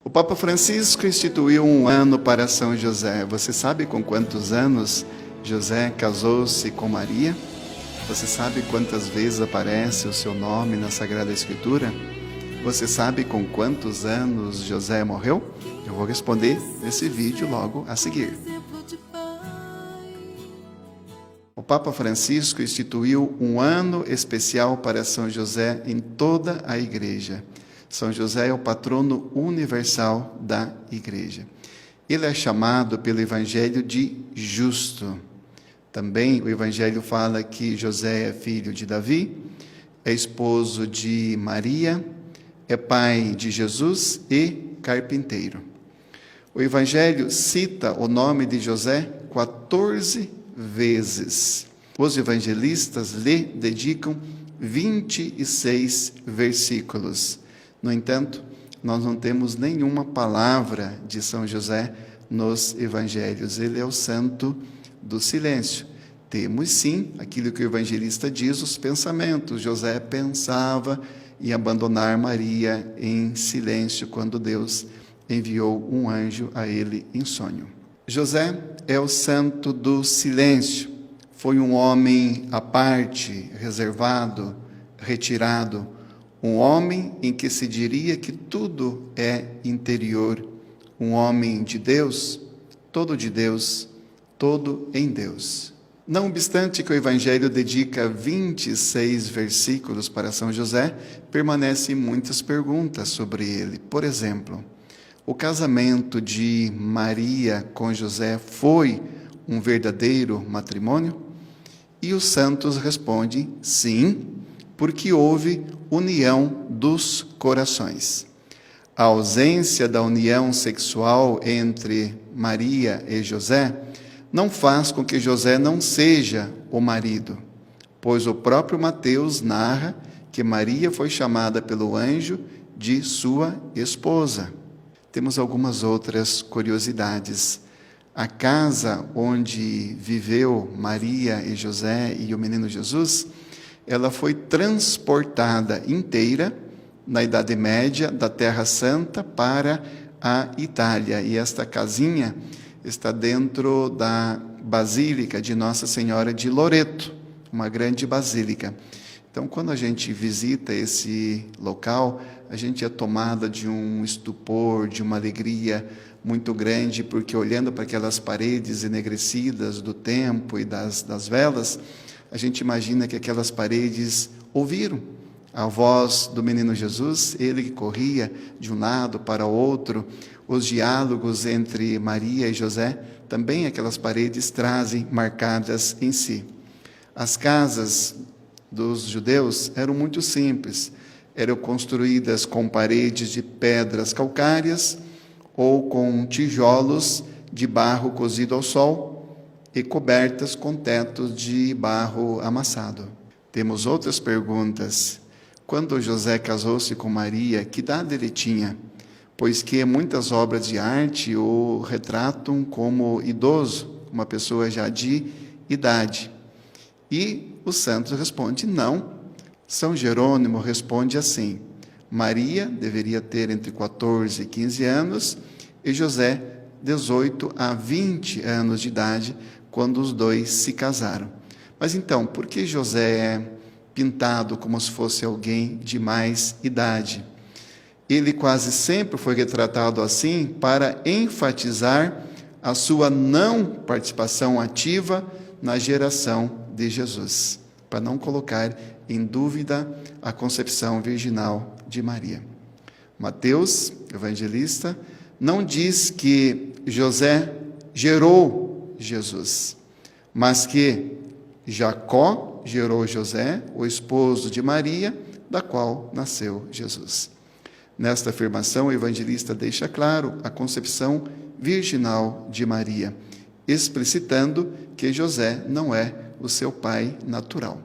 O Papa Francisco instituiu um ano para São José. Você sabe com quantos anos José casou-se com Maria? Você sabe quantas vezes aparece o seu nome na Sagrada Escritura? Você sabe com quantos anos José morreu? Eu vou responder nesse vídeo logo a seguir. O Papa Francisco instituiu um ano especial para São José em toda a Igreja. São José é o patrono universal da Igreja. Ele é chamado pelo Evangelho de justo. Também o Evangelho fala que José é filho de Davi, é esposo de Maria, é pai de Jesus e carpinteiro. O Evangelho cita o nome de José 14 vezes. Os evangelistas lhe dedicam 26 versículos. No entanto, nós não temos nenhuma palavra de São José nos evangelhos. Ele é o santo do silêncio. Temos sim aquilo que o evangelista diz, os pensamentos. José pensava em abandonar Maria em silêncio quando Deus enviou um anjo a ele em sonho. José é o santo do silêncio. Foi um homem à parte, reservado, retirado. Um homem em que se diria que tudo é interior. Um homem de Deus, todo em Deus. Não obstante que o Evangelho dedica 26 versículos para São José, permanecem muitas perguntas sobre ele. Por exemplo, o casamento de Maria com José foi um verdadeiro matrimônio? E os santos respondem sim, porque houve união dos corações. A ausência da união sexual entre Maria e José não faz com que José não seja o marido, pois o próprio Mateus narra que Maria foi chamada pelo anjo de sua esposa. Temos algumas outras curiosidades. A casa onde viveu Maria e José e o menino Jesus, ela foi transportada inteira na Idade Média da Terra Santa para a Itália. E esta casinha está dentro da Basílica de Nossa Senhora de Loreto, uma grande basílica. Então, quando a gente visita esse local, a gente é tomada de um estupor, de uma alegria muito grande, porque olhando para aquelas paredes enegrecidas do tempo e das velas, a gente imagina que aquelas paredes ouviram a voz do menino Jesus, ele que corria de um lado para o outro, os diálogos entre Maria e José, também aquelas paredes trazem marcadas em si. As casas dos judeus eram muito simples, eram construídas com paredes de pedras calcárias ou com tijolos de barro cozido ao sol, e cobertas com tetos de barro amassado. Temos outras perguntas. Quando José casou-se com Maria, que idade ele tinha? Pois que muitas obras de arte o retratam como idoso, uma pessoa já de idade. E os santos respondem não. São Jerônimo responde assim: Maria deveria ter entre 14 e 15 anos e José 18 a 20 anos de idade, quando os dois se casaram. Mas então, por que José é pintado como se fosse alguém de mais idade? Ele quase sempre foi retratado assim para enfatizar a sua não participação ativa na geração de Jesus, para não colocar em dúvida a concepção virginal de Maria. Mateus, evangelista, não diz que José gerou Jesus, mas que Jacó gerou José, o esposo de Maria, da qual nasceu Jesus. Nesta afirmação, o evangelista deixa claro a concepção virginal de Maria, explicitando que José não é o seu pai natural.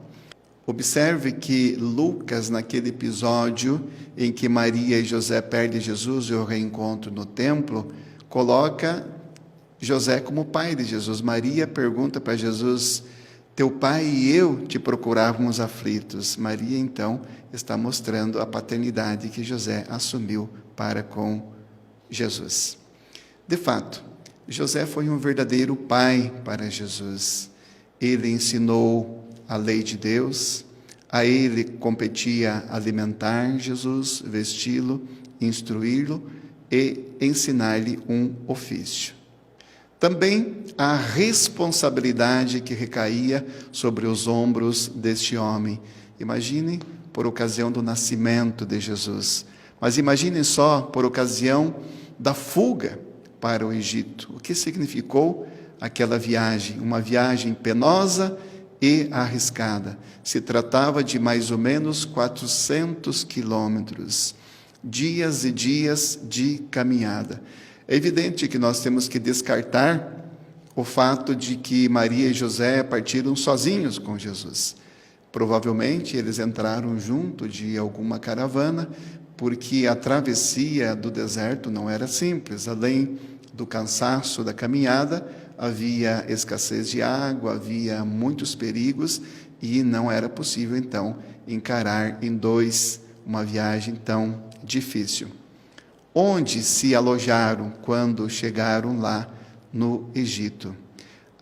Observe que Lucas, naquele episódio em que Maria e José perdem Jesus e o reencontro no templo, coloca José como pai de Jesus. Maria pergunta para Jesus: teu pai e eu te procurávamos aflitos. Maria, então, está mostrando a paternidade que José assumiu para com Jesus. De fato, José foi um verdadeiro pai para Jesus. Ele ensinou a lei de Deus, a ele competia alimentar Jesus, vesti-lo, instruí-lo e ensinar-lhe um ofício. Também a responsabilidade que recaía sobre os ombros deste homem. Imagine por ocasião do nascimento de Jesus, mas imagine só por ocasião da fuga para o Egito. O que significou aquela viagem? Uma viagem penosa e arriscada. Se tratava de mais ou menos 400 quilômetros, dias e dias de caminhada. É evidente que nós temos que descartar o fato de que Maria e José partiram sozinhos com Jesus. Provavelmente eles entraram junto de alguma caravana, porque a travessia do deserto não era simples. Além do cansaço da caminhada, havia escassez de água, havia muitos perigos e não era possível, então, encarar em dois uma viagem tão difícil. Onde se alojaram quando chegaram lá no Egito?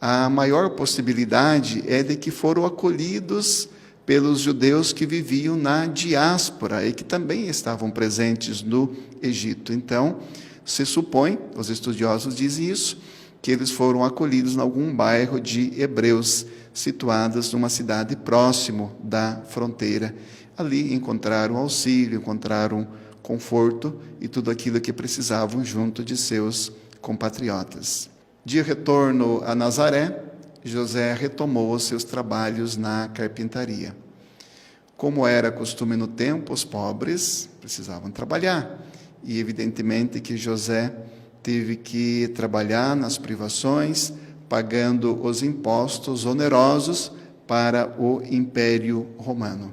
A maior possibilidade é de que foram acolhidos pelos judeus que viviam na diáspora e que também estavam presentes no Egito. Então, se supõe, os estudiosos dizem isso, que eles foram acolhidos em algum bairro de hebreus, situados numa cidade próximo da fronteira. Ali encontraram auxílio, encontraram conforto e tudo aquilo que precisavam junto de seus compatriotas. De retorno a Nazaré, José retomou os seus trabalhos na carpintaria. Como era costume no tempo, os pobres precisavam trabalhar. E evidentemente que José teve que trabalhar nas privações, pagando os impostos onerosos para o Império Romano.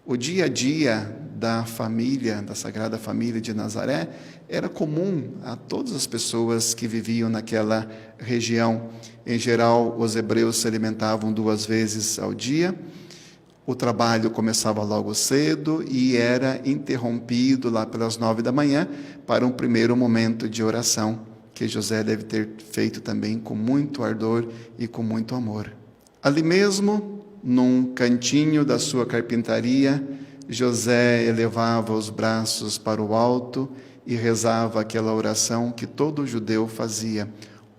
O dia a dia da família, da Sagrada Família de Nazaré, era comum a todas as pessoas que viviam naquela região. Em geral, os hebreus se alimentavam 2 vezes ao dia. O trabalho começava logo cedo e era interrompido lá pelas 9 da manhã para um primeiro momento de oração, que José deve ter feito também com muito ardor e com muito amor. Ali mesmo, num cantinho da sua carpintaria, José elevava os braços para o alto e rezava aquela oração que todo judeu fazia.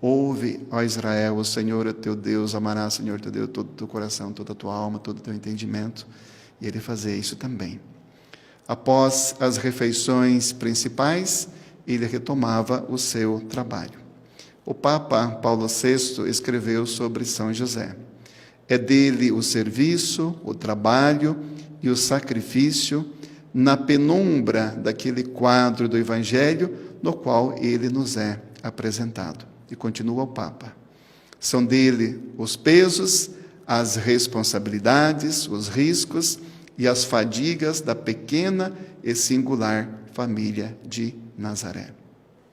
Ouve, ó Israel, o Senhor é teu Deus, amarás, Senhor teu Deus, todo o teu coração, toda a tua alma, todo o teu entendimento. E ele fazia isso também. Após as refeições principais, ele retomava o seu trabalho. O Papa Paulo VI escreveu sobre São José. É dele o serviço, o trabalho e o sacrifício na penumbra daquele quadro do Evangelho no qual ele nos é apresentado. E continua o Papa. São dele os pesos, as responsabilidades, os riscos e as fadigas da pequena e singular família de Nazaré.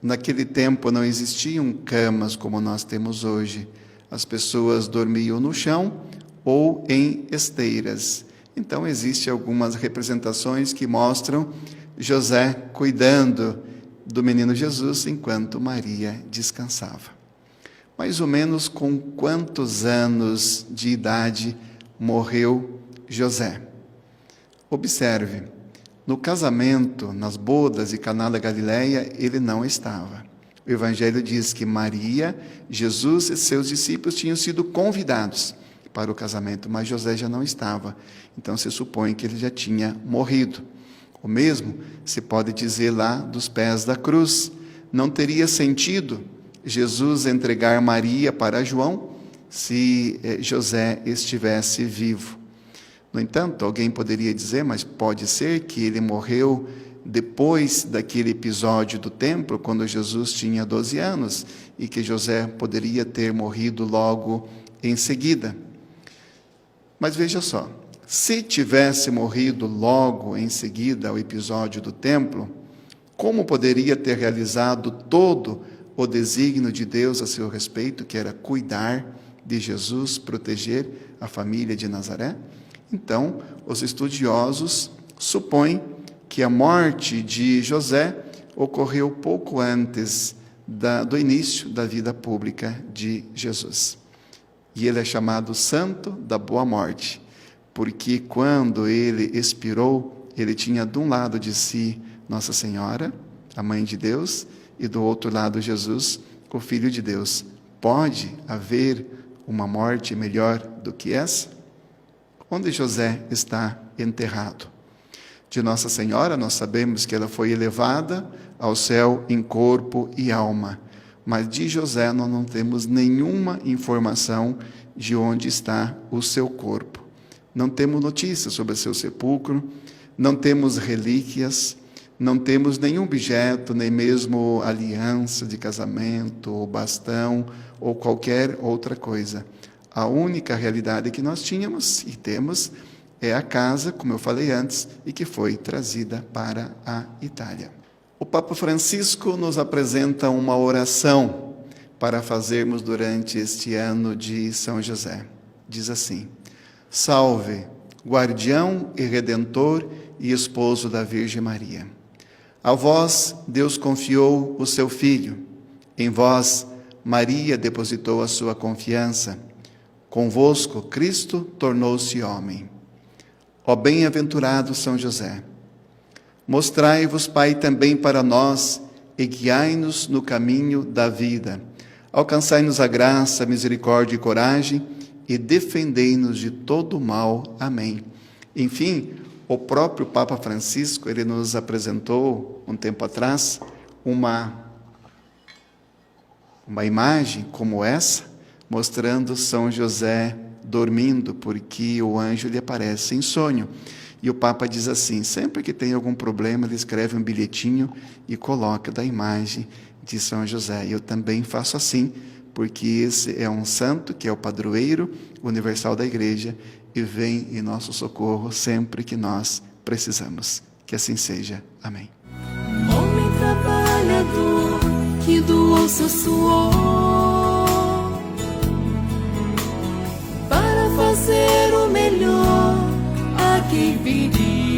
Naquele tempo não existiam camas como nós temos hoje. As pessoas dormiam no chão ou em esteiras. Então, existem algumas representações que mostram José cuidando do menino Jesus enquanto Maria descansava. Mais ou menos com quantos anos de idade morreu José? Observe, no casamento, nas bodas de Caná da Galileia, ele não estava. O Evangelho diz que Maria, Jesus e seus discípulos tinham sido convidados para o casamento, mas José já não estava. Então se supõe que ele já tinha morrido. O mesmo se pode dizer lá dos pés da cruz. Não teria sentido Jesus entregar Maria para João se José estivesse vivo. No entanto, alguém poderia dizer, mas pode ser que ele morreu depois daquele episódio do templo, quando Jesus tinha 12 anos, e que José poderia ter morrido logo em seguida. Mas veja só, se tivesse morrido logo em seguida ao episódio do templo, como poderia ter realizado todo o desígnio de Deus a seu respeito, que era cuidar de Jesus, proteger a família de Nazaré? Então, os estudiosos supõem que a morte de José ocorreu pouco antes do início da vida pública de Jesus. E ele é chamado Santo da Boa Morte, porque quando ele expirou, ele tinha de um lado de si Nossa Senhora, a Mãe de Deus, e do outro lado Jesus, o Filho de Deus. Pode haver uma morte melhor do que essa? Onde José está enterrado? De Nossa Senhora, nós sabemos que ela foi elevada ao céu em corpo e alma, mas de José nós não temos nenhuma informação de onde está o seu corpo. Não temos notícias sobre o seu sepulcro, não temos relíquias, não temos nenhum objeto, nem mesmo aliança de casamento, ou bastão, ou qualquer outra coisa. A única realidade que nós tínhamos e temos é a casa, como eu falei antes, e que foi trazida para a Itália. O Papa Francisco nos apresenta uma oração para fazermos durante este ano de São José. Diz assim: Salve, guardião e redentor e esposo da Virgem Maria. A vós Deus confiou o seu Filho, em vós Maria depositou a sua confiança, convosco Cristo tornou-se homem. Ó bem-aventurado São José, mostrai-vos, Pai, também para nós e guiai-nos no caminho da vida. Alcançai-nos a graça, a misericórdia e coragem e defendei-nos de todo o mal. Amém. Enfim, o próprio Papa Francisco, ele nos apresentou, um tempo atrás, uma imagem como essa, mostrando São José dormindo, porque o anjo lhe aparece em sonho. E o Papa diz assim, sempre que tem algum problema, ele escreve um bilhetinho e coloca da imagem de São José. Eu também faço assim, porque esse é um santo que é o padroeiro universal da Igreja e vem em nosso socorro sempre que nós precisamos. Que assim seja. Amém. Homem trabalhador que doou seu suor para fazer o melhor a quem viria.